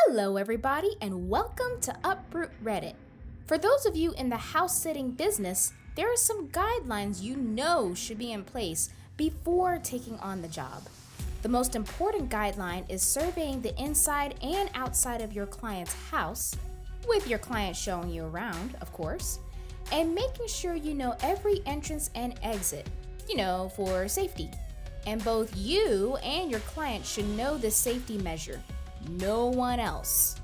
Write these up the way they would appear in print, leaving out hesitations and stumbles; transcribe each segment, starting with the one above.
Hello everybody and welcome to Uproot Reddit. For those of you in the house sitting business, there are some guidelines you know should be in place before taking on the job. The most important guideline is surveying the inside and outside of your client's house, with your client showing you around, of course, and making sure you know every entrance and exit, for safety. And both you and your client should know this safety measure. No one else.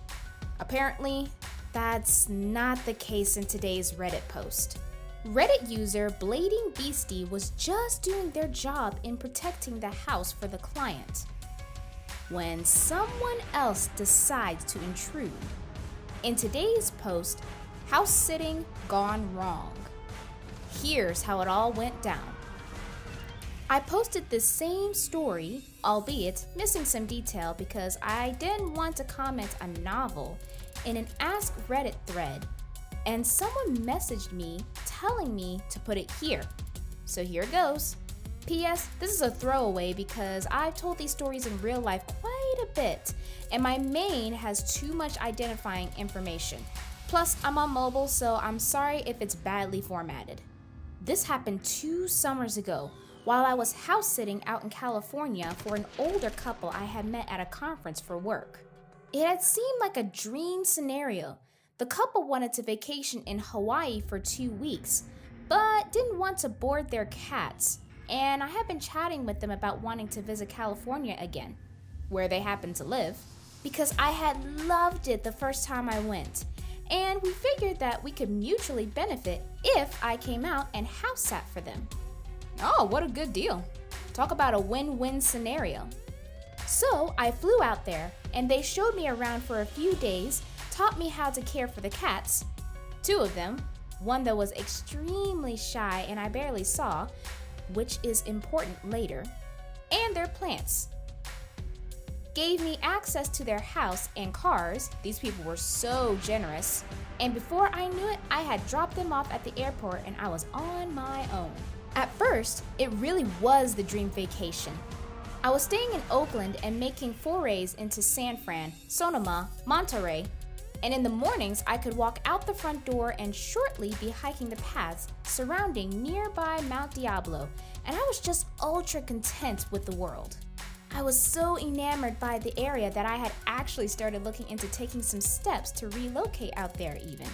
Apparently, that's not the case in today's Reddit post. Reddit user Blading Beastie was just doing their job in protecting the house for the client when someone else decides to intrude. In today's post, house sitting gone wrong. Here's how it all went down. I posted this same story, albeit missing some detail because I didn't want to comment a novel, in an Ask Reddit thread, and someone messaged me telling me to put it here. So here it goes. P.S. This is a throwaway because I've told these stories in real life quite a bit, and my main has too much identifying information. Plus, I'm on mobile, so I'm sorry if it's badly formatted. This happened 2 summers ago, while I was house sitting out in California for an older couple I had met at a conference for work. It had seemed like a dream scenario. The couple wanted to vacation in Hawaii for 2 weeks, but didn't want to board their cats, and I had been chatting with them about wanting to visit California again, where they happened to live, because I had loved it the first time I went, and we figured that we could mutually benefit if I came out and house sat for them. Oh, what a good deal. Talk about a win-win scenario. So I flew out there and they showed me around for a few days, taught me how to care for the cats, 2 of them, one that was extremely shy and I barely saw, which is important later, and their plants. Gave me access to their house and cars. These people were so generous. And before I knew it, I had dropped them off at the airport and I was on my own. At first, it really was the dream vacation. I was staying in Oakland and making forays into San Fran, Sonoma, Monterey, and in the mornings I could walk out the front door and shortly be hiking the paths surrounding nearby Mount Diablo, and I was just ultra content with the world. I was so enamored by the area that I had actually started looking into taking some steps to relocate out there even.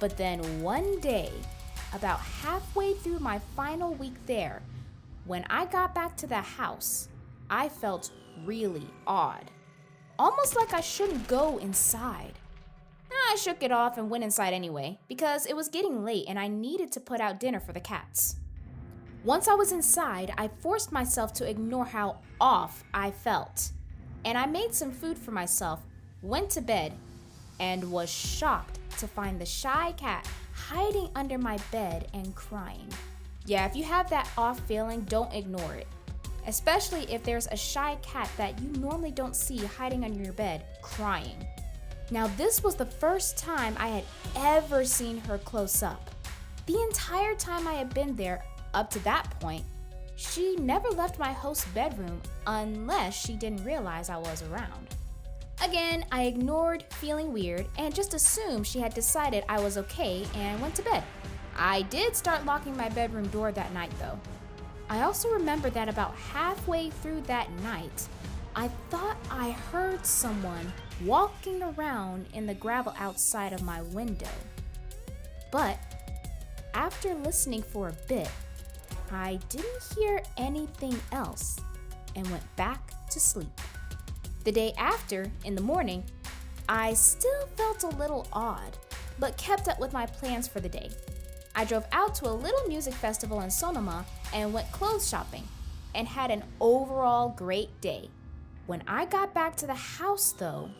But then one day, about halfway through my final week there, when I got back to the house, I felt really odd. Almost like I shouldn't go inside. I shook it off and went inside anyway, because it was getting late and I needed to put out dinner for the cats. Once I was inside, I forced myself to ignore how off I felt. And I made some food for myself, went to bed, and was shocked to find the shy cat hiding under my bed and crying. Yeah, if you have that off feeling, don't ignore it. Especially if there's a shy cat that you normally don't see hiding under your bed crying. Now, this was the first time I had ever seen her close up. The entire time I had been there, up to that point, she never left my host's bedroom unless she didn't realize I was around. Again, I ignored feeling weird and just assumed she had decided I was okay and went to bed. I did start locking my bedroom door that night though. I also remember that about halfway through that night, I thought I heard someone walking around in the gravel outside of my window. But after listening for a bit, I didn't hear anything else and went back to sleep. The day after, in the morning, I still felt a little odd, but kept up with my plans for the day. I drove out to a little music festival in Sonoma and went clothes shopping, and had an overall great day. When I got back to the house though,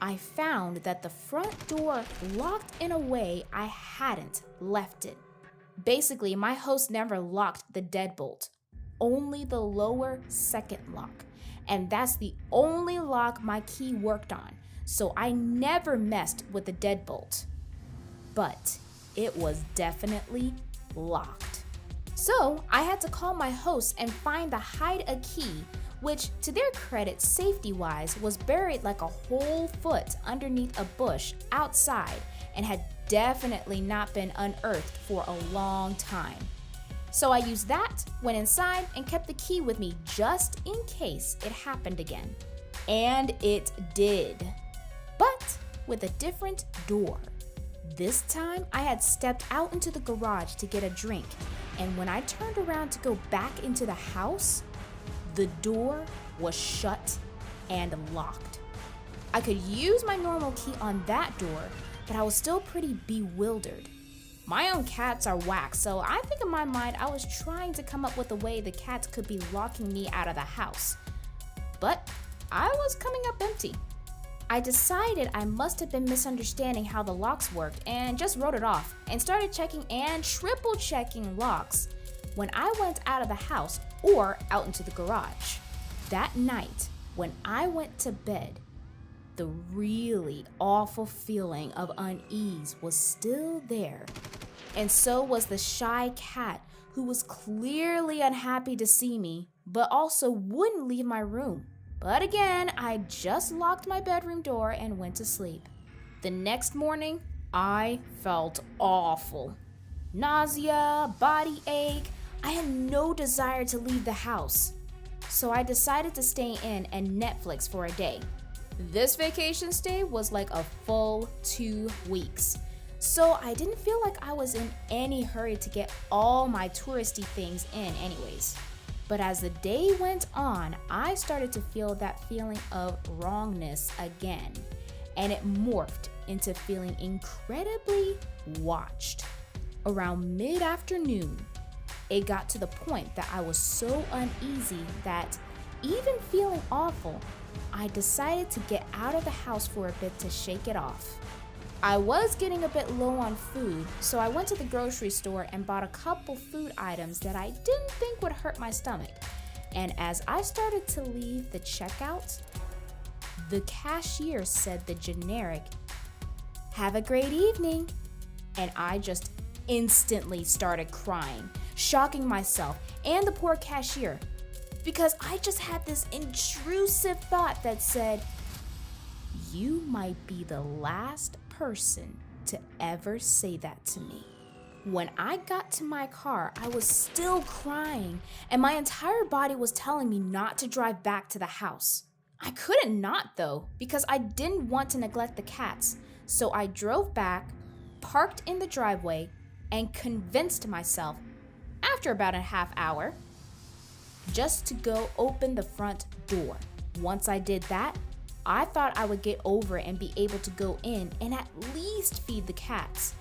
I found that the front door locked in a way I hadn't left it. Basically, my host never locked the deadbolt, only the lower second lock. And that's the only lock my key worked on, so I never messed with the deadbolt. But it was definitely locked. So I had to call my host and find the hide a key, which, to their credit, safety-wise, was buried like a whole foot underneath a bush outside and had definitely not been unearthed for a long time. So I used that, went inside, and kept the key with me just in case it happened again. And it did. But with a different door. This time, I had stepped out into the garage to get a drink, and when I turned around to go back into the house, the door was shut and locked. I could use my normal key on that door, but I was still pretty bewildered. My own cats are whack, so I think in my mind I was trying to come up with a way the cats could be locking me out of the house. But I was coming up empty. I decided I must have been misunderstanding how the locks worked and just wrote it off and started checking and triple checking locks when I went out of the house or out into the garage. That night, when I went to bed, the really awful feeling of unease was still there. And so was the shy cat who was clearly unhappy to see me, but also wouldn't leave my room. But again, I just locked my bedroom door and went to sleep. The next morning, I felt awful. Nausea, body ache. I had no desire to leave the house. So I decided to stay in and Netflix for a day. This vacation stay was like a full 2 weeks. So I didn't feel like I was in any hurry to get all my touristy things in anyways. But as the day went on, I started to feel that feeling of wrongness again, and it morphed into feeling incredibly watched. Around mid-afternoon, it got to the point that I was so uneasy that, even feeling awful, I decided to get out of the house for a bit to shake it off. I was getting a bit low on food, so I went to the grocery store and bought a couple food items that I didn't think would hurt my stomach. And as I started to leave the checkout, the cashier said the generic, "Have a great evening." And I just instantly started crying, shocking myself and the poor cashier, because I just had this intrusive thought that said, "You might be the last person to ever say that to me." When I got to my car, I was still crying, and my entire body was telling me not to drive back to the house. I couldn't not though, because I didn't want to neglect the cats, so I drove back, parked in the driveway, and convinced myself, after about a half hour, just to go open the front door. Once I did that, I thought I would get over it and be able to go in and at least feed the cats.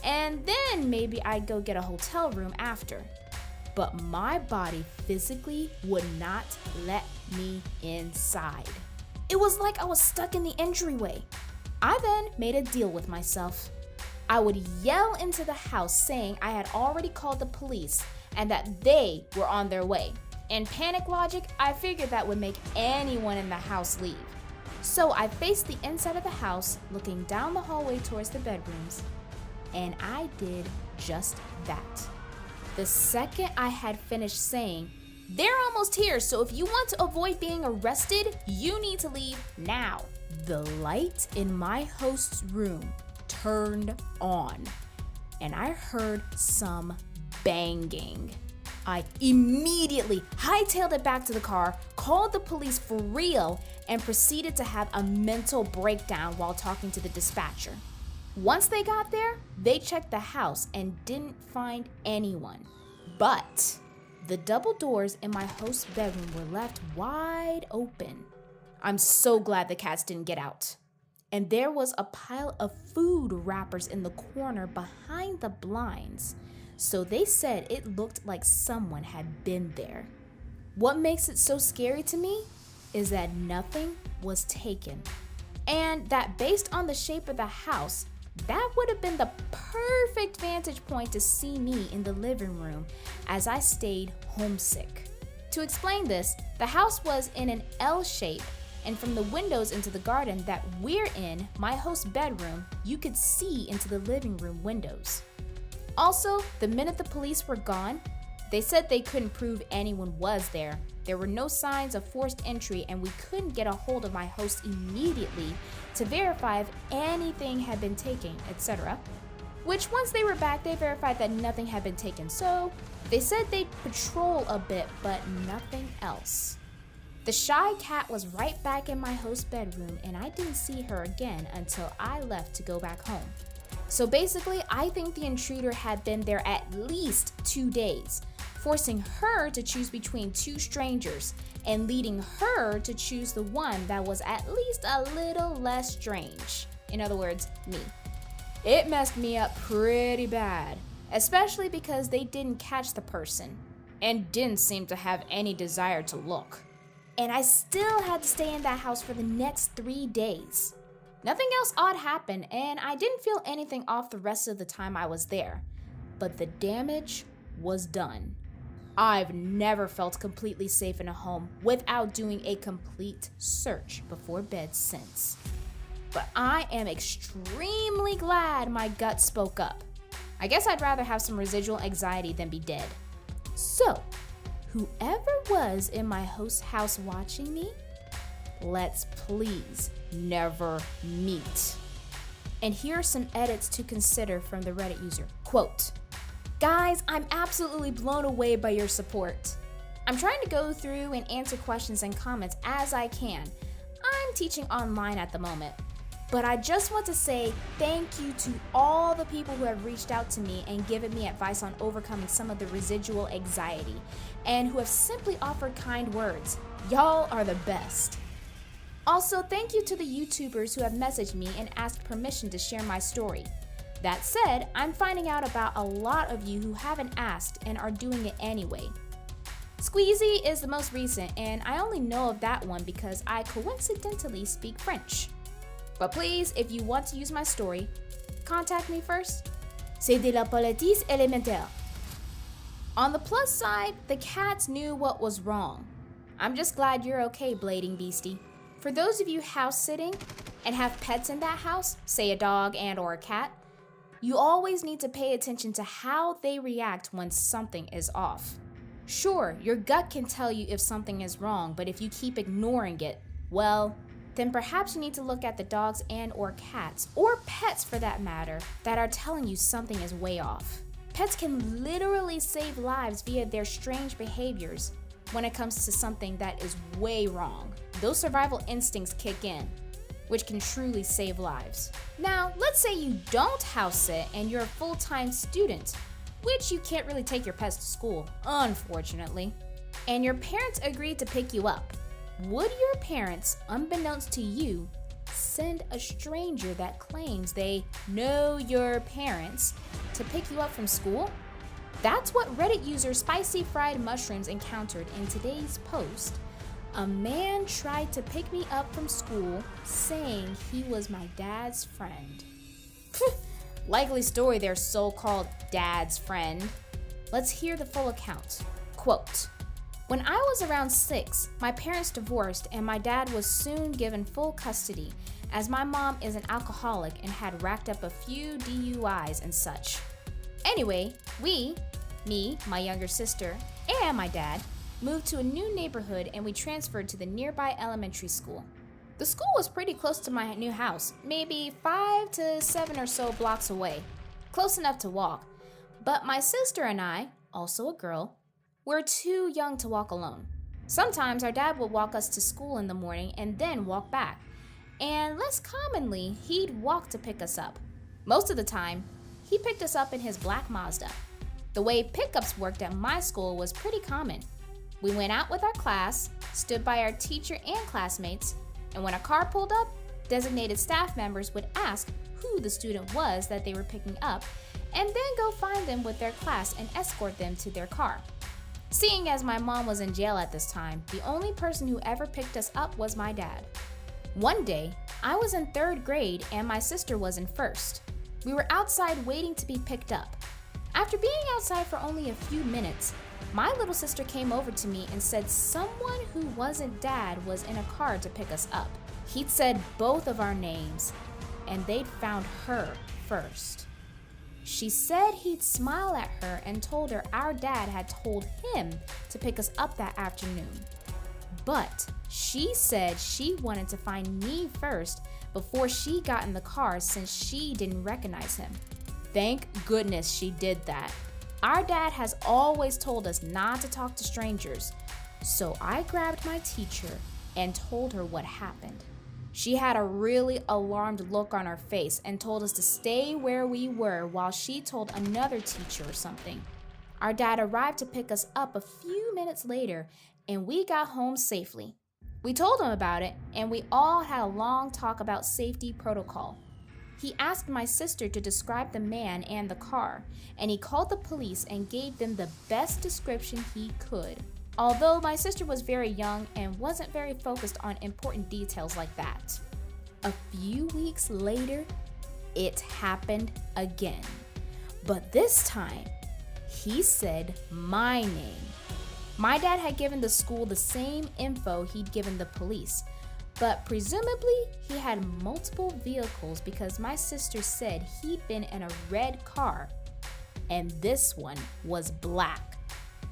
And then maybe I'd go get a hotel room after. But my body physically would not let me inside. It was like I was stuck in the entryway. I then made a deal with myself. I would yell into the house saying I had already called the police and that they were on their way. In panic logic, I figured that would make anyone in the house leave. So I faced the inside of the house, looking down the hallway towards the bedrooms, and I did just that. The second I had finished saying, "They're almost here, so if you want to avoid being arrested, you need to leave now," the light in my host's room turned on, and I heard some banging. I immediately hightailed it back to the car, called the police for real, and proceeded to have a mental breakdown while talking to the dispatcher. Once they got there, they checked the house and didn't find anyone. But the double doors in my host's bedroom were left wide open. I'm so glad the cats didn't get out. And there was a pile of food wrappers in the corner behind the blinds. So they said it looked like someone had been there. What makes it so scary to me is that nothing was taken, and that based on the shape of the house, that would have been the perfect vantage point to see me in the living room as I stayed homesick. To explain this, the house was in an L shape, and from the windows into the garden that we're in, my host's bedroom, you could see into the living room windows. Also, the minute the police were gone, they said they couldn't prove anyone was there, There were no signs of forced entry, and we couldn't get a hold of my host immediately to verify if anything had been taken, etc. Which once they were back, they verified that nothing had been taken, so they said they'd patrol a bit, but nothing else. The shy cat was right back in my host's bedroom, and I didn't see her again until I left to go back home. So basically, I think the intruder had been there at least 2 days, forcing her to choose between two strangers and leading her to choose the one that was at least a little less strange. In other words, me. It messed me up pretty bad, especially because they didn't catch the person and didn't seem to have any desire to look. And I still had to stay in that house for the next 3 days. Nothing else odd happened, and I didn't feel anything off the rest of the time I was there. But the damage was done. I've never felt completely safe in a home without doing a complete search before bed since. But I am extremely glad my gut spoke up. I guess I'd rather have some residual anxiety than be dead. So, whoever was in my host's house watching me, let's please never meet. And here are some edits to consider from the Reddit user. Quote, "Guys, I'm absolutely blown away by your support. I'm trying to go through and answer questions and comments as I can. I'm teaching online at the moment. But I just want to say thank you to all the people who have reached out to me and given me advice on overcoming some of the residual anxiety, and who have simply offered kind words. Y'all are the best. Also, thank you to the YouTubers who have messaged me and asked permission to share my story. That said, I'm finding out about a lot of you who haven't asked and are doing it anyway. Squeezy is the most recent, and I only know of that one because I coincidentally speak French. But please, if you want to use my story, contact me first. C'est de la politique élémentaire." On the plus side, the cats knew what was wrong. I'm just glad you're okay, blading beastie. For those of you house sitting and have pets in that house, say a dog and or a cat, you always need to pay attention to how they react when something is off. Sure, your gut can tell you if something is wrong, but if you keep ignoring it, well, then perhaps you need to look at the dogs and or cats, or pets for that matter, that are telling you something is way off. Pets can literally save lives via their strange behaviors when it comes to something that is way wrong. Those survival instincts kick in, which can truly save lives. Now, let's say you don't house sit and you're a full-time student, which you can't really take your pets to school, unfortunately, and your parents agreed to pick you up. Would your parents, unbeknownst to you, send a stranger that claims they know your parents to pick you up from school? That's what Reddit user Spicy Fried Mushrooms encountered in today's post. A man tried to pick me up from school saying he was my dad's friend. Likely story their so-called dad's friend. Let's hear the full account. Quote, "When I was around 6, my parents divorced and my dad was soon given full custody as my mom is an alcoholic and had racked up a few DUIs and such. Anyway, me, my younger sister, and my dad moved to a new neighborhood and we transferred to the nearby elementary school. The school was pretty close to my new house, maybe 5 to 7 or so blocks away, close enough to walk, but my sister and I, also a girl, were too young to walk alone. Sometimes our dad would walk us to school in the morning and then walk back, and less commonly, he'd walk to pick us up. Most of the time, he picked us up in his black Mazda. The way pickups worked at my school was pretty common. We went out with our class, stood by our teacher and classmates, and when a car pulled up, designated staff members would ask who the student was that they were picking up, and then go find them with their class and escort them to their car. Seeing as my mom was in jail at this time, the only person who ever picked us up was my dad. One day, I was in 3rd grade and my sister was in 1st. We were outside waiting to be picked up. After being outside for only a few minutes, my little sister came over to me and said someone who wasn't dad was in a car to pick us up. He'd said both of our names, and they'd found her first. She said he'd smile at her and told her our dad had told him to pick us up that afternoon. But she said she wanted to find me first before she got in the car since she didn't recognize him. Thank goodness she did that. Our dad has always told us not to talk to strangers, so I grabbed my teacher and told her what happened. She had a really alarmed look on her face and told us to stay where we were while she told another teacher or something. Our dad arrived to pick us up a few minutes later, and we got home safely. We told him about it, and we all had a long talk about safety protocol. He asked my sister to describe the man and the car, and he called the police and gave them the best description he could. Although my sister was very young and wasn't very focused on important details like that. A few weeks later, it happened again. But this time, he said my name. My dad had given the school the same info he'd given the police, but presumably he had multiple vehicles because my sister said he'd been in a red car, and this one was black,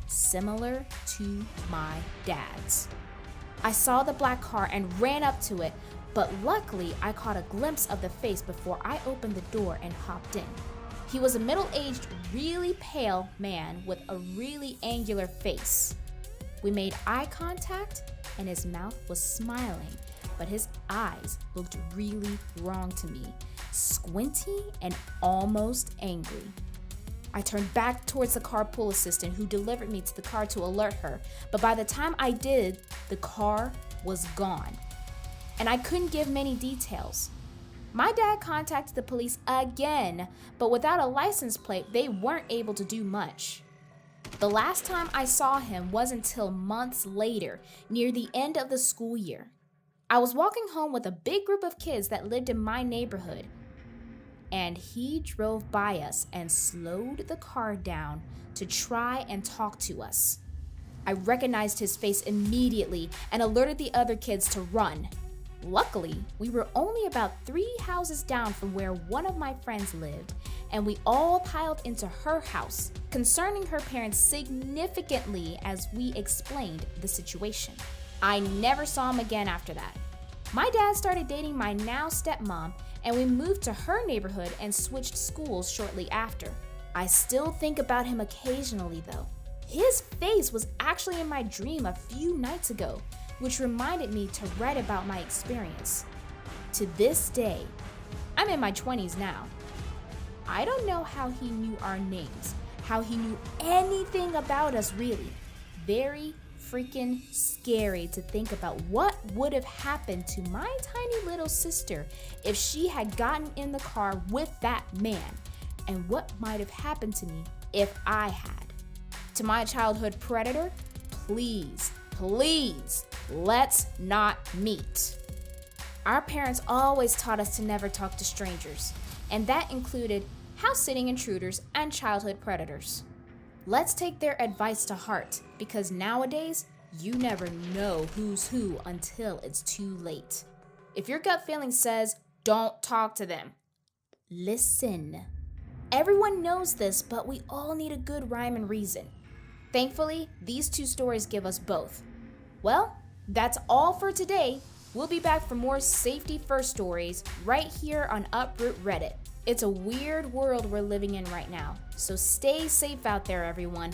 similar to my dad's. I saw the black car and ran up to it, but luckily I caught a glimpse of the face before I opened the door and hopped in. He was a middle-aged, really pale man with a really angular face. We made eye contact and his mouth was smiling, but his eyes looked really wrong to me, squinty and almost angry. I turned back towards the carpool assistant who delivered me to the car to alert her, but by the time I did, the car was gone, and I couldn't give many details. My dad contacted the police again, but without a license plate, they weren't able to do much. The last time I saw him wasn't until months later, near the end of the school year. I was walking home with a big group of kids that lived in my neighborhood, and he drove by us and slowed the car down to try and talk to us. I recognized his face immediately and alerted the other kids to run. Luckily, we were only about 3 houses down from where one of my friends lived, and we all piled into her house, concerning her parents significantly as we explained the situation. I never saw him again after that. My dad started dating my now stepmom, and we moved to her neighborhood and switched schools shortly after. I still think about him occasionally though. His face was actually in my dream a few nights ago, which reminded me to write about my experience. To this day, I'm in my 20s now. I don't know how he knew our names, how he knew anything about us really. Very freaking scary to think about what would have happened to my tiny little sister if she had gotten in the car with that man, and what might have happened to me if I had. To my childhood predator, please, let's not meet. Our parents always taught us to never talk to strangers, and that included house-sitting intruders and childhood predators. Let's take their advice to heart, because nowadays, you never know who's who until it's too late. If your gut feeling says, don't talk to them, listen. Everyone knows this, but we all need a good rhyme and reason. Thankfully, these 2 stories give us both. Well, that's all for today. We'll be back for more safety first stories right here on Uproot Reddit. It's a weird world we're living in right now, so stay safe out there, everyone.